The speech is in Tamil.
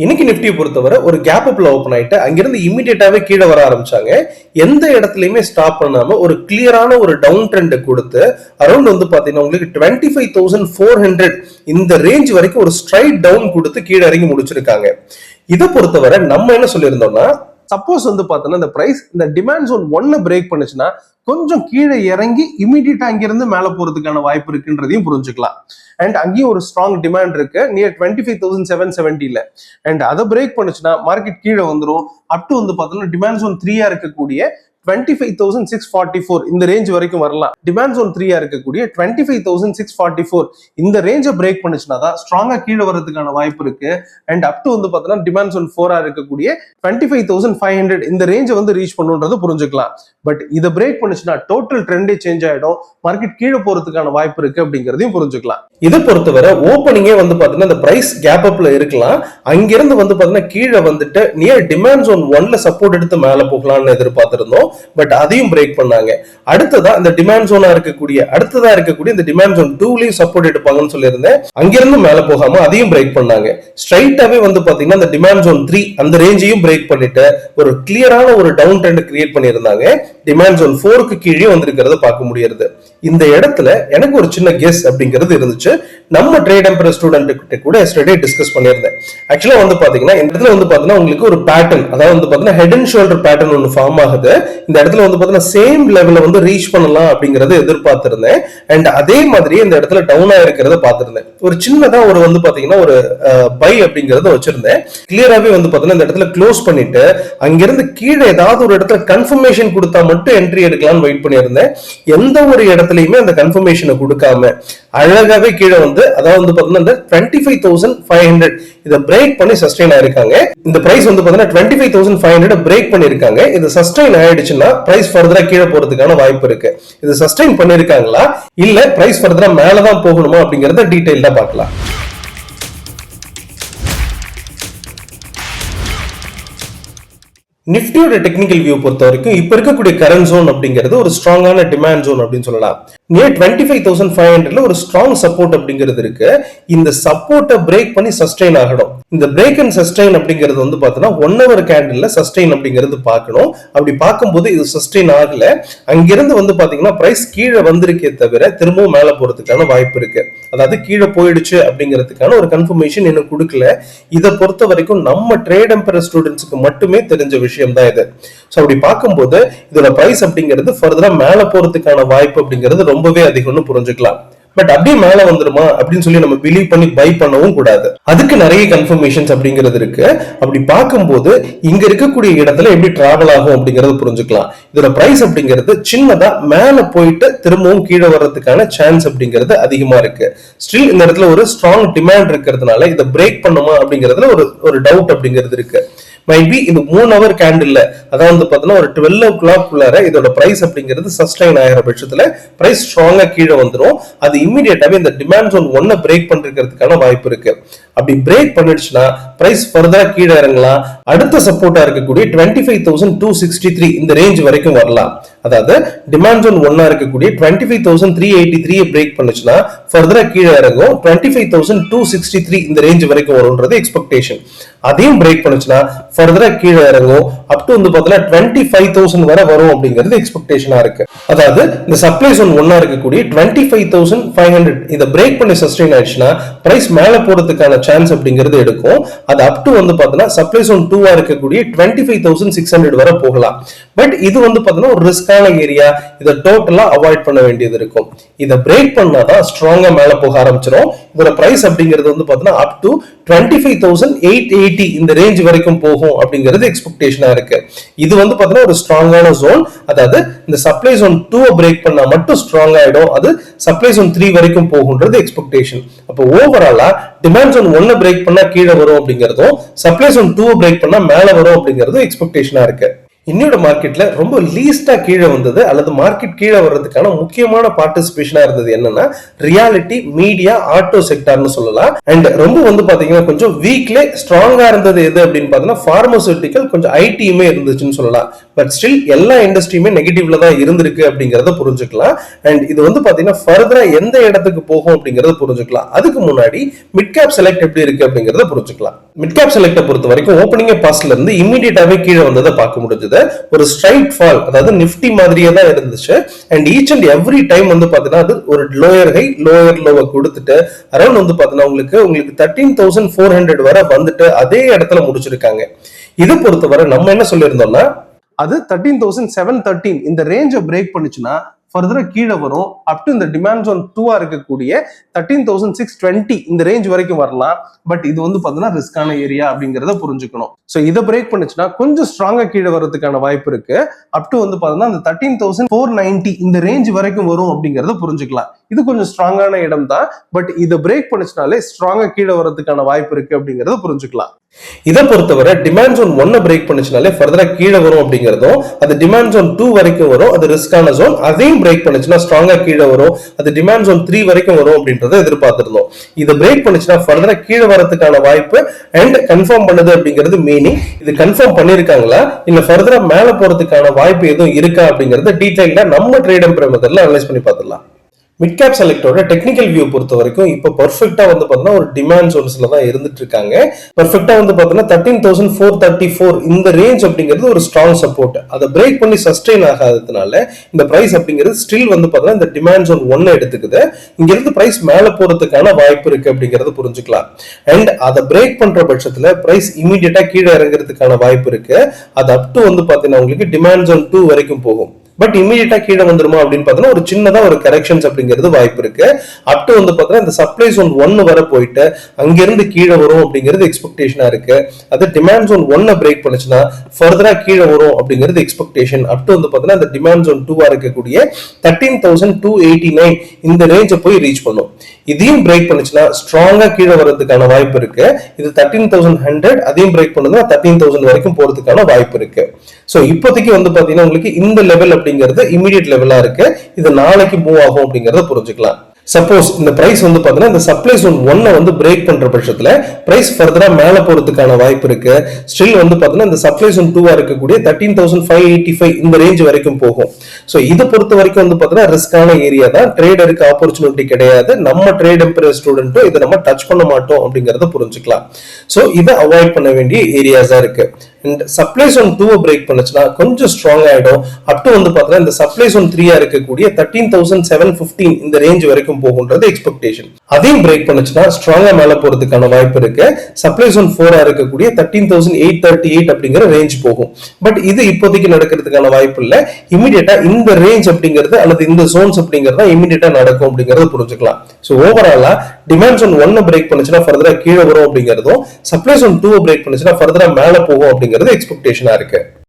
இன்னைக்கு நிப்டியை பொறுத்தவரை ஒரு கேப் அப்ல ஓப்பன் ஆயிட்டு அங்கிருந்து இமீடியட்டாவே கீழே வர ஆரம்பிச்சாங்க. எந்த இடத்துலயுமே ஸ்டாப் பண்ணாம ஒரு கிளியரான ஒரு டவுன் ட்ரெண்ட் கொடுத்து அரௌண்ட் வந்து பாத்தீங்கன்னா உங்களுக்கு 25,400 இந்த ரேஞ்ச் வரைக்கும் ஒரு ஸ்ட்ரைட் டவுன் கொடுத்து கீழே இறங்கி முடிச்சிருக்காங்க. இதை பொறுத்தவரை நம்ம என்ன சொல்லியிருந்தோம்னா, சப்போஸ் வந்து பாத்தீங்கன்னா இந்த பிரைஸ் இந்த டிமாண்ட் ஜோன் 1 பிரேக் பண்ணுச்சுன்னா கொஞ்சம் கீழே இறங்கி இமீடியட்டா அங்கிருந்து மேல போறதுக்கான வாய்ப்பு இருக்குன்றதையும் புரிஞ்சுக்கலாம். அண்ட் அங்கேயும் ஒரு ஸ்ட்ராங் டிமாண்ட் இருக்கு நியர் 25,770 அண்ட் அதை பிரேக் பண்ணுச்சுன்னா மார்க்கெட் கீழே வந்துடும். அப் டு வந்து பாத்தீங்கன்னா டிமாண்ட் ஜோன் 3 இருக்கக்கூடிய 25,644 இந்த ரேஞ்ச் வரைக்கும் வரலாம். டிமாண்ட் ஜோன் 3 இருக்கக்கூடிய 25,644 இந்த ரேஞ்சை பிரேக் பண்ணுச்சுன்னா தான் ஸ்ட்ராங்கா கீழே வரதுக்கான வாய்ப்பு இருக்கு. அண்ட் அப் டு வந்து பாத்தீங்கன்னா டிமாண்ட் ஜோன் 4 இருக்கக்கூடிய 25,500 இந்த ரேஞ்சை வந்து ரீச் பண்ணுன்றது புரிஞ்சுக்கலாம். பட் இதை பிரேக் பண்ணுச்சுன்னா டோட்டல் ட்ரெண்டே சேஞ்ச் ஆயிடும், மார்க்கெட் கீழே போறதுக்கான வாய்ப்பு இருக்கு அப்படிங்கிறதையும் புரிஞ்சுக்கலாம். இதை பொறுத்தவரை ஓப்பனிங்கே வந்து பாத்தீங்கன்னா இந்த பிரைஸ் கேப் அப்ல இருக்கலாம். அங்கிருந்து வந்து பாத்தீங்கன்னா கீழே வந்துட்டு நியர் டிமாண்ட் ஜோன் 1ல சப்போர்ட் எடுத்து மேல போகலாம்னு எதிர்பார்த்திருந்தோம். பட் அதையும் பிரேக் பண்ணாங்க. அடுத்ததா இந்த டிமாண்ட் ஜோனா இருக்கக்கூடிய இந்த டிமாண்ட் ஜோன் 2லயும் சப்போர்ட் எடுப்பாங்கன்னு சொல்லியிருந்தேன். அங்கிருந்து மேல போகாம அதையும் பிரேக் பண்ணாங்க. ஸ்ட்ரைட்டாவே வந்து பாத்தீங்கன்னா இந்த டிமாண்ட் ஜோன் 3 அந்த ரேஞ்சையும் பிரேக் பண்ணிட்டு ஒரு கிளியரான ஒரு டவுன் ட்ரெண்ட் கிரியேட் பண்ணியிருந்தாங்க. டிமாண்ட் ஜோன் 4க்கு கீழே வந்திருக்கிறத பார்க்க முடியாது. இந்த இடத்துல எனக்கு ஒரு சின்ன கெஸ் அப்படிங்கிறது இருந்துச்சு. நம்ம ட்ரேட் எம்பரர் ஸ்டூடெண்ட் கிட்ட கூட எஸ்டர்டே டிஸ்கஸ் பண்ணியிருந்தேன். ஆக்சுவலா வந்து பாத்தீங்கன்னா இந்த இடத்துல வந்து பாத்தீங்கன்னா உங்களுக்கு ஒரு பேட்டர்ன், அதாவது வந்து பாத்தீங்கன்னா ஹெட் அண்ட் ஷோல்டர் பேட்டர்ன் ஒன்று ஃபார்ம் ஆகுது. இந்த இடத்துல வந்து பாத்தீங்கன்னா சேம் லெவல்ல வந்து ரீச் பண்ணலாம் அப்படிங்கறத எதிர்பார்த்திருந்தேன். அண்ட் அதே மாதிரி இந்த இடத்துல டவுன் ஆயிருக்கிறத பார்த்திருந்தேன். ஒரு சின்னதா ஒரு வந்து பாத்தீங்கன்னா ஒரு பை அப்படிங்கறத வச்சிருந்தேன். கிளியராவே வந்து பாத்தீங்கன்னா இந்த இடத்துல க்ளோஸ் பண்ணிட்டு அங்கிருந்து கீழே ஏதாவது ஒரு இடத்துல கன்ஃபர்மேஷன் கொடுத்தா மட்டும் என்ட்ரி எடுக்கலாம்னு வெயிட் பண்ணியிருந்தேன். எந்த ஒரு இடத்துலயுமே அந்த கன்ஃபர்மேஷனை கொடுக்காம அழகாவே கீழே வந்து அதாவது வந்து பாத்தீங்கன்னா இந்த 25,500 இதை பிரேக் பண்ணி சஸ்டெயின் ஆயிருக்காங்க. இந்த பிரைஸ் வந்து பாத்தீங்கன்னா 25,500 பிரேக் பண்ணிருக்காங்க. இது சஸ்டெயின் ஆயிடுச்சுன்னா பிரைஸ் ஃபர்தரா கீழே போறதுக்கான வாய்ப்பு இருக்கு. இது சஸ்டெயின் பண்ணிருக்காங்களா இல்ல பிரைஸ் ஃபர்தரா மேலதான் போகணுமா அப்படிங்கறத டீடைலா பார்க்கலாம். நிப்டியோட டெக்னிக்கல் வியூ பொறுத்த வரைக்கும் இப்ப இருக்கக்கூடிய கரண்ட் ஜோன் அப்படிங்கிறது ஒரு ஸ்ட்ராங்கான டிமாண்ட் ஜோன் அப்படின்னு சொல்லலாம். நியர் 25,500 ஒரு ஸ்ட்ராங் சப்போர்ட் அப்படிங்கிறது இருக்கு. இந்த சப்போர்ட்டை பிரேக் பண்ணி சஸ்டெயின் ஆகணும். இந்த பிரேக் அண்ட் சஸ்டெயின் அப்படிங்கிறது வந்து பாத்தீங்கன்னா 1 hour கேண்டில்ல சஸ்டெயின் அப்படிங்கிறது பார்க்கணும். அப்படி பார்க்கும்போது இது சஸ்டெயின் ஆகல, அங்கிருந்து வந்து பாத்தீங்கன்னா பிரைஸ் கீழே வந்திருக்கே தவிர திரும்பவும் மேல போறதுக்கான வாய்ப்பு இருக்கு. அதாவது கீழே போயிடுச்சு அப்படிங்கிறதுக்கான ஒரு கன்ஃபர்மேஷன் இன்னும் கொடுக்கல. இதை பொறுத்த வரைக்கும் நம்ம ட்ரேட் எம்பரர் ஸ்டூடெண்ட்ஸ்க்கு மட்டுமே தெரிஞ்ச விஷயம் தான் இது. சோ அப்படி பார்க்கும்போது இதோட பிரைஸ் அப்படிங்கிறது ஃபர்தரா மேல போறதுக்கான வாய்ப்பு அப்படிங்கிறது ரொம்பவே அதிகம்னு புரிஞ்சுக்கலாம். பட் அப்படியே மேல வந்துருமா அப்படின்னு சொல்லி நம்ம பிலீவ் பண்ணி பை பண்ணவும் கூடாது. அதுக்கு நிறைய கன்ஃபர்மேஷன்ஸ் அப்படிங்கிறது இருக்கு. அப்படி பார்க்கும்போது இங்க இருக்கக்கூடிய இடத்துல எப்படி டிராவல் ஆகும் அப்படிங்கறது புரிஞ்சுக்கலாம். இதோட பிரைஸ் அப்படிங்கிறது சின்னதா மேல போயிட்டு திரும்பவும் கீழே வர்றதுக்கான சான்ஸ் அப்படிங்கிறது அதிகமா இருக்கு. ஸ்டில் இந்த இடத்துல ஒரு ஸ்ட்ராங் டிமாண்ட் இருக்கிறதுனால இதை பிரேக் பண்ணுமா அப்படிங்கிறதுல ஒரு டவுட் அப்படிங்கிறது இருக்கு. மைபி இந்த 3 hour கேண்டில்ல அதாவது பாத்தீங்கன்னா ஒரு 12 o'clock குள்ளார இதோட பிரைஸ் அப்படிங்கிறது சஸ்டெயின் ஆகிற பட்சத்துல பிரைஸ் ஸ்ட்ராங்கா கீழே வந்துடும். அது இம்மிடியேட்டாவே இந்த டிமாண்ட் ஜோன் 1 பிரேக் பண்றதுக்கான வாய்ப்பு இருக்கு. அப்படி பிரேக் பண்ணிடுச்சுன்னா பிரைஸ் ஃபர்தரா கீழே இறங்கலாம். அடுத்த சப்போர்ட்டா இருக்கக்கூடிய 25,263 இந்த ரேஞ்ச் வரைக்கும் வரலாம். அதாவது டிமாண்ட் ஜோன் 1 இருக்கக்கூடிய 25,383 பிரேக் பண்ணுச்சுன்னா ஃபர்தரா கீழே இறங்கும். 25,263 இந்த ரேஞ்ச் வரைக்கும் வரும்ன்றது எக்ஸ்பெக்டேஷன். அதையும் பிரேக் பண்ணுச்சுன்னா ஃபர்தரா கீழே இறங்கும். அப் டு வந்து பாத்தீங்கன்னா 25,000 வரை வரும் அப்படிங்கிறது எக்ஸ்பெக்டேஷனா இருக்கு. அதாவது இந்த சப்ளை ஜோன் 1 இருக்கக்கூடிய 25,500 இதை பிரேக் பண்ணி சஸ்டெயின் ஆயிடுச்சுன்னா பிரைஸ் மேல போறதுக்கான சான்ஸ் அப்படிங்கிறது எடுக்கும். அது அப் டு வந்து பாத்தீங்கன்னா சப்ளை ஜோன் 2 இருக்கக்கூடிய 25,600 வரை போகலாம். பட் இது வந்து பாத்தீங்கன்னா ஒரு ரிஸ்கான ஏரியா. இதை டோட்டலா அவாய்ட் பண்ண வேண்டியது இருக்கும். இதை பிரேக் பண்ணாதான் ஸ்ட்ராங்கா மேல போக ஆரம்பிச்சிடும். இதோட பிரைஸ் அப்படிங்கிறது வந்து பாத்தீங்கன்னா அப் டு 25,880 இந்த ரேஞ்ச் வரைக்கும் போகும் அப்படிங்கிறது எக்ஸ்பெக்டேஷனா இருக்கு. இது வந்து பாத்தீங்கன்னா ஒரு ஸ்ட்ராங்கான ஜோன். அதாவது இந்த சப்ளை ஜோன் 2 பிரேக் பண்ணா மட்டும் ஸ்ட்ராங் ஆயிடும். அது சப்ளை ஜோன் 3 வரைக்கும் போகும்ன்றது எக்ஸ்பெக்டேஷன். அப்போ ஓவராலா டிமாண்ட் ஜோன் 1 பிரேக் பண்ணா கீழே வரும் அப்படிங்கிறதும் சப்ளை ஜோன் 2 பிரேக் பண்ணா மேல வரும் அப்படிங்கிறதும் எக்ஸ்பெக்டேஷனா இருக்கு. இன்னொரு மார்க்கெட்ல ரொம்ப லீஸ்டா கீழே வந்தது அல்லது மார்க்கெட் கீழே வர்றதுக்கான முக்கியமான பார்ட்டிசிபேஷனா இருந்தது என்னன்னா ரியாலிட்டி, மீடியா, ஆட்டோ செக்டார்னு சொல்லலாம். அண்ட் ரொம்ப வந்து பாத்தீங்கன்னா கொஞ்சம் வீக்ல ஸ்ட்ராங்கா இருந்தது எது அப்படின்னு பாத்தீங்கன்னா பார்மசூட்டிக்கல், கொஞ்சம் ஐடியுமே இருந்துச்சுன்னு சொல்லலாம். பட் ஸ்டில் எல்லா இண்டஸ்ட்ரியுமே நெகட்டிவ்ல தான் இருந்திருக்கு அப்படிங்கறத புரிஞ்சுக்கலாம். அண்ட் இது வந்து பாத்தீங்கன்னா ஃபர்தரா எந்த இடத்துக்கு போகும் அப்படிங்கறத புரிஞ்சுக்கலாம். அதுக்கு முன்னாடி மிட் கேப் செலக்ட் எப்படி இருக்கு அப்படிங்கறத புரிஞ்சுக்கலாம். மிட் கேப் செலக்ட பொறுத்த வரைக்கும் ஓப்பனிங் பாஸ்ல இருந்து இமீடியட்டாவே கீழே வந்ததை பார்க்க முடிஞ்சது. ஒரு ஸ்ட்ரைட் ஃபால், அதாவது நிஃப்டி மாதிரியே தான் இருந்துச்சு. And each and every time வந்து பாத்தீங்கன்னா அது ஒரு லோயர் ஹை லோயர் லோவை கொடுத்துட்டு அரௌண்ட் வந்து பாத்தீங்கன்னா உங்களுக்கு 13,400 வரை வந்துட்டு அதே இடத்துல முடிச்சிருக்காங்க. இது பொறுத்தவரை நம்ம என்ன சொல்லியிருந்தோம்னா, அது 13,713 இந்த ரேஞ்சை பிரேக் பண்ணுச்சுன்னா ஃபர்தரா கீழே வரும். அப் டு இந்த டிமாண்ட் ஜோன் 2 இருக்கக்கூடிய 13,620 இந்த ரேஞ்ச் வரைக்கும் வரலாம். பட் இது வந்து பாத்தீங்கன்னா ரிஸ்கான ஏரியா அப்படிங்கறத புரிஞ்சுக்கணும். சோ இதை பிரேக் பண்ணுச்சுன்னா கொஞ்சம் ஸ்ட்ராங்கா கீழே வரதுக்கான வாய்ப்பு இருக்கு. அப் டு வந்து பாத்தீங்கன்னா அந்த 13,490 இந்த ரேஞ்ச் வரைக்கும் வரும் அப்படிங்கறத புரிஞ்சுக்கலாம். இது கொஞ்சம் ஸ்ட்ராங்கான இடம் தான். பட் இதை பிரேக் பண்ணுச்சுனாலே ஸ்ட்ராங்கா கீழே வரதுக்கான வாய்ப்பு இருக்கு அப்படிங்கறத புரிஞ்சுக்கலாம். இதை பொறுத்தவரை டிமாண்ட் ஜோன் 1 பிரேக் பண்ணுச்சுனாலே ஃபர்தரா கீழே வரும் அப்படிங்கிறதும், அது டிமாண்ட் ஜோன் 2 வரைக்கும் வரும், அது ரிஸ்கான ஜோன். அதையும் பிரேக் பண்ணுச்சுன்னா ஸ்ட்ராங்கா கீழே வரும், அது டிமாண்ட் ஜோன் 3 வரைக்கும் வரும் அப்படின்றத எதிர்பார்த்திருந்தோம். இதை பிரேக் பண்ணுச்சுன்னா ஃபர்தரா கீழே வரதுக்கான வாய்ப்பு அண்ட் கன்ஃபார்ம் பண்ணுது அப்படிங்கிறது மீனிங். இது கன்ஃபார்ம் பண்ணிருக்காங்களா இல்ல ஃபர்தரா மேல போறதுக்கான வாய்ப்பு எதுவும் இருக்கா அப்படிங்கறத டீடைலா நம்ம ட்ரேட் எம்ப்ரோ மெத்தட்ல அனலைஸ் பண்ணி பார்த்துடலாம். மிட் கேப் செலக்டோட டெக்னிக்கல் வியூ பொறுத்த வரைக்கும் இப்போ பர்ஃபெக்டா வந்து பாத்தீங்கன்னா ஒரு டிமாண்ட் ஜோன்ஸ்ல தான் இருந்துட்டு இருக்காங்க. பர்ஃபெக்டா வந்து பாத்தீங்கன்னா 13,434 இந்த ரேஞ்ச் அப்படிங்கிறது ஒரு ஸ்ட்ராங் சப்போர்ட். அதை பிரேக் பண்ணி சஸ்டெயின் ஆகாததுனால இந்த பிரைஸ் அப்படிங்கிறது ஸ்டில் வந்து பாத்தீங்கன்னா இந்த டிமாண்ட் ஜோன் 1 எடுத்துக்குது. இங்க இருந்து பிரைஸ் மேல போறதுக்கான வாய்ப்பு இருக்கு அப்படிங்கறத புரிஞ்சுக்கலாம். அண்ட் அதை பிரேக் பண்ற பட்சத்துல பிரைஸ் இமீடியட்டா கீழே இறங்குறதுக்கான வாய்ப்பு இருக்கு. அது அப் டு வந்து பாத்தீங்கன்னா உங்களுக்கு டிமாண்ட் ஜோன் 2 வரைக்கும் போகும். பட் இமீடியட்டா கீழே வந்துருமா அப்படின்னு பார்த்தோன்னா ஒரு சின்னதா ஒரு கரெக்ஷன்ஸ் அப்படிங்கிறது வாய்ப்பு இருக்கு. அப் டு வந்து பார்த்தீங்கன்னா இந்த சப்ளை ஜோன் 1 வர போயிட்டு அங்கிருந்து கீழே வரும் அப்படிங்கிறது எக்ஸ்பெக்டேஷனா இருக்கு. அது டிமாண்ட் ஜோன் 1 பிரேக் பண்ணுச்சுன்னா ஃபர்தரா கீழே வரும் அப்படிங்கிறது எக்ஸ்பெக்டேஷன். அப் டு வந்து பார்த்தீங்கன்னா இந்த டிமாண்ட் ஜோன் 2 இருக்கக்கூடிய 13,289 இந்த ரேஞ்சை போய் ரீச் பண்ணும். இதையும் பிரேக் பண்ணுச்சுன்னா ஸ்ட்ராங்கா கீழே வரதுக்கான வாய்ப்பு இருக்கு. இது 13,100 அதையும் பிரேக் பண்ணுதுன்னா 13,000 வரைக்கும் போறதுக்கான வாய்ப்பு இருக்கு. சோ இப்போதைக்கு வந்து பாத்தீங்கன்னா உங்களுக்கு இந்த லெவல் அப்படிங்கிறது இமீடியட் லெவலா இருக்கு. இது நாளைக்கு மூவ் ஆகும் அப்படிங்கறத புரிஞ்சுக்கலாம். சப்போஸ் இந்த பிரைஸ் வந்து பாத்தீங்கன்னா இந்த சப்ளை ஜோன் 1 வந்து பிரேக் பண்ற பட்சத்துல பிரைஸ் ஃபர்தரா மேல போறதுக்கான வாய்ப்பு இருக்கு. ஸ்டில் வந்து பாத்தீங்கன்னா இந்த சப்ளை ஜோன் 2 இருக்கக்கூடிய 13,585 இந்த ரேஞ்ச் வரைக்கும் போகும். சோ இதை பொறுத்த வரைக்கும் வந்து பாத்தீங்கன்னா ரிஸ்கான ஏரியா தான். ட்ரேடருக்கு ஆப்பர்ச்சுனிட்டி கிடையாது. நம்ம ட்ரேட் எம்ப்ரோ ஸ்டூடெண்ட்டும் இதை நம்ம டச் பண்ண மாட்டோம் அப்படிங்கறத புரிஞ்சுக்கலாம். சோ இதை அவாய்ட் பண்ண வேண்டிய ஏரியாஸா இருக்கு. சப்ளை ஜோன் 2 பிரேக் பண்ணுச்சுன்னா கொஞ்சம் ஸ்ட்ராங் ஆயிடும். அப் டு வந்து பாத்தீங்கன்னா இந்த சப்ளை ஜோன் 3 இருக்கக்கூடிய 13,715 இந்த ரேஞ்ச் வரைக்கும் போகும்ன்றது எக்ஸ்பெக்டேஷன். அதையும் பிரேக் பண்ணுச்சுன்னா ஸ்ட்ராங்கா மேல போறதுக்கான வாய்ப்பு இருக்கு. சப்ளை ஜோன் 4 இருக்கக்கூடிய 13,838 அப்படிங்கிற ரேஞ்ச் போகும். பட் இது இப்போதைக்கு நடக்கிறதுக்கான வாய்ப்பு இல்ல. இமீடியட்டா இந்த ரேஞ்ச் அப்படிங்கிறது அல்லது இந்த ஜோன்ஸ் அப்படிங்கறது இமீடியட்டா நடக்கும் அப்படிங்கறத புரிஞ்சுக்கலாம். சோ ஓவராலா டிமாண்ட் ஜோன் 1 பிரேக் பண்ணுச்சுன்னா ஃபர்தரா கீழே வரும் அப்படிங்கிறதும், சப்ளை ஜோன் 2 பிரேக் பண்ணுச்சுன்னா ஃபர்தரா மேல போகும் அப்படிங்கிறது எக்ஸ்பெக்டேஷனா இருக்கு.